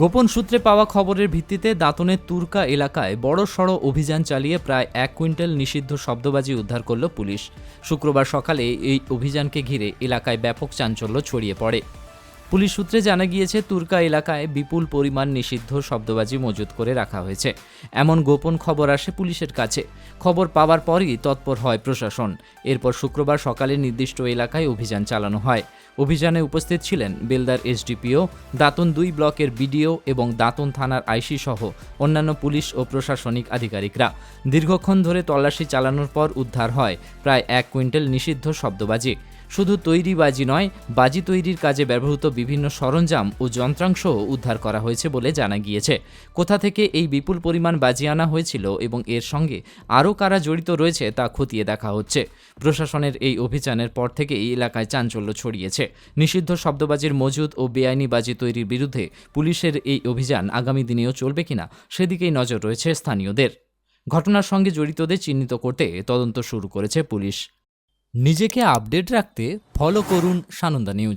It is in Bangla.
গোপন সূত্রে পাওয়া খবরের ভিত্তিতে দাঁতনের তুরকা এলাকায় বড়সড় অভিযান চালিয়ে প্রায় 1 কুইন্টাল নিষিদ্ধ শব্দবাজি উদ্ধার করল পুলিশ। শুক্রবার সকালে এই অভিযানকে ঘিরে এলাকায় ব্যাপক চাঞ্চল্য ছড়িয়ে পড়ে। পুলিশ সূত্রে জানা গিয়েছে, তুরকা এলাকায় বিপুল পরিমাণ নিষিদ্ধ শব্দবাজি মজুত করে রাখা হয়েছে, এমন গোপন খবর আসে পুলিশের কাছে। খবর পাওয়ার পরই তৎপর হয় প্রশাসন। এরপর শুক্রবার সকালে নির্দিষ্ট এলাকায় অভিযান চালানো হয়। অভিযানে উপস্থিত ছিলেন বেলদার এসডিপিও, দাঁতন 2 ব্লকের বিডিও এবং দাঁতন থানার আইসি সহ অন্যান্য পুলিশ ও প্রশাসনিক আধিকারিকরা। দীর্ঘক্ষণ ধরে তল্লাশি চালানোর পর উদ্ধার হয় প্রায় 1 কুইন্টাল নিষিদ্ধ শব্দবাজি। শুধু তৈরি বাজি নয়, বাজি তৈরির কাজে ব্যবহৃত বিভিন্ন সরঞ্জাম ও যন্ত্রাংশও উদ্ধার করা হয়েছে বলে জানা গিয়েছে। কোথা থেকে এই বিপুল পরিমাণ বাজি আনা হয়েছিল এবং এর সঙ্গে আরও কারা জড়িত রয়েছে তা খতিয়ে দেখা হচ্ছে। প্রশাসনের এই অভিযানের পর থেকে এই এলাকায় চাঞ্চল্য ছড়িয়েছে। নিষিদ্ধ শব্দবাজির মজুদ ও বেআইনি বাজি তৈরির বিরুদ্ধে পুলিশের এই অভিযান আগামী দিনেও চলবে কিনা সেদিকেই নজর রয়েছে স্থানীয়দের। ঘটনার সঙ্গে জড়িতদের চিহ্নিত করতে তদন্ত শুরু করেছে পুলিশ। নিজেকে আপডেট রাখতে ফলো করুন সানন্দা নিউজ।